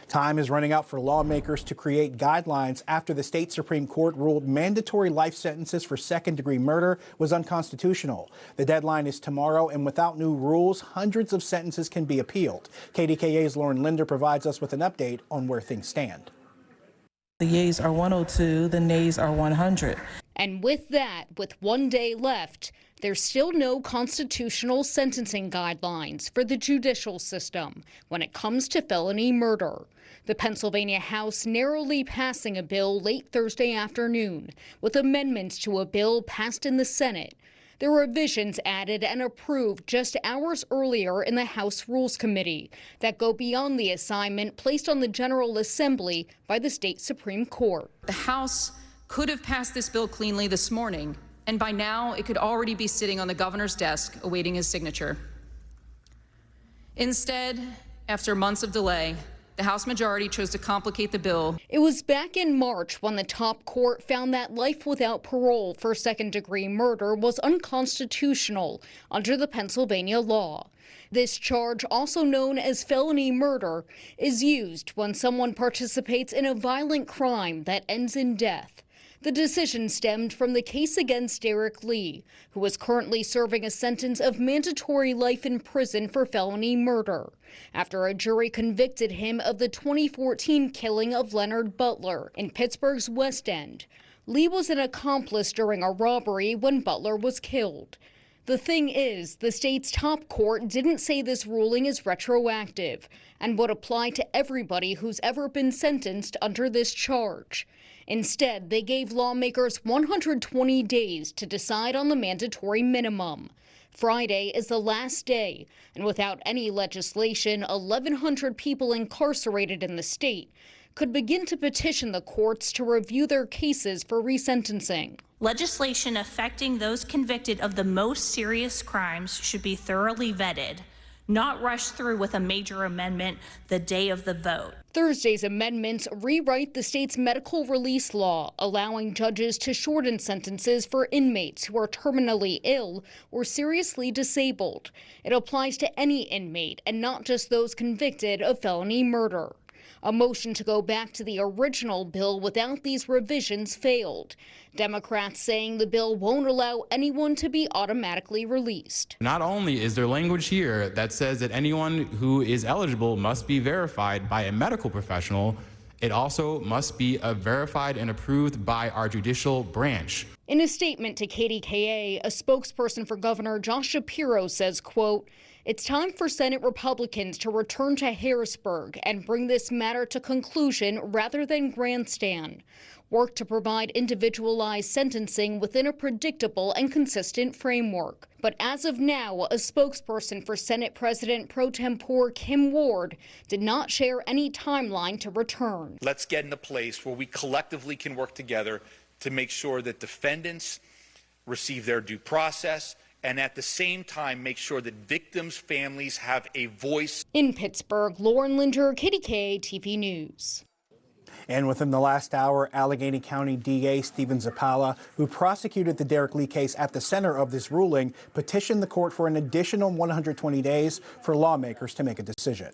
Time is running out for lawmakers to create guidelines after the state Supreme Court ruled mandatory life sentences for second-degree murder was unconstitutional. The deadline is tomorrow, and without new rules, hundreds of sentences can be appealed. KDKA's Linder provides us with an update on where things stand. The yeas are 102, the nays are 100. And with that, with 1 day left, there's still no constitutional sentencing guidelines for the judicial system when it comes to felony murder. The Pennsylvania House narrowly passing a bill late Thursday afternoon with amendments to a bill passed in the Senate. There were revisions added and approved just hours earlier in the House Rules Committee that go beyond the assignment placed on the General Assembly by the state Supreme Court. The House could have passed this bill cleanly this morning, and by now it could already be sitting on the governor's desk awaiting his signature. Instead, after months of delay, the House majority chose to complicate the bill. It was back in March when the top court found that life without parole for second-degree murder was unconstitutional under the Pennsylvania law. This charge, also known as felony murder, is used when someone participates in a violent crime that ends in death. The decision stemmed from the case against Derek Lee, who is currently serving a sentence of mandatory life in prison for felony murder, after a jury convicted him of the 2014 killing of Leonard Butler in Pittsburgh's West End. Lee was an accomplice during a robbery when Butler was killed. The thing is, the state's top court didn't say this ruling is retroactive and would apply to everybody who's ever been sentenced under this charge. Instead, they gave lawmakers 120 days to decide on the mandatory minimum. Friday is the last day, and without any legislation, 1,100 people incarcerated in the state could begin to petition the courts to review their cases for resentencing. Legislation affecting those convicted of the most serious crimes should be thoroughly vetted, not rushed through with a major amendment the day of the vote. Thursday's amendments rewrite the state's medical release law, allowing judges to shorten sentences for inmates who are terminally ill or seriously disabled. It applies to any inmate and not just those convicted of felony murder. A motion to go back to the original bill without these revisions failed. Democrats saying the bill won't allow anyone to be automatically released. Not only is there language here that says that anyone who is eligible must be verified by a medical professional, it also must be verified and approved by our judicial branch. In a statement to KDKA, a spokesperson for Governor Josh Shapiro says, quote, "It's time for Senate Republicans to return to Harrisburg and bring this matter to conclusion rather than grandstand. Work to provide individualized sentencing within a predictable and consistent framework." But as of now, a spokesperson for Senate President pro tempore Kim Ward did not share any timeline to return. Let's get in a place where we collectively can work together to make sure that defendants receive their due process, and at the same time make sure that victims' families have a voice. In Pittsburgh, Linder, KDKA-TV News. And within the last hour, Allegheny County DA Stephen Zappala, who prosecuted the Derek Lee case at the center of this ruling, petitioned the court for an additional 120 days for lawmakers to make a decision.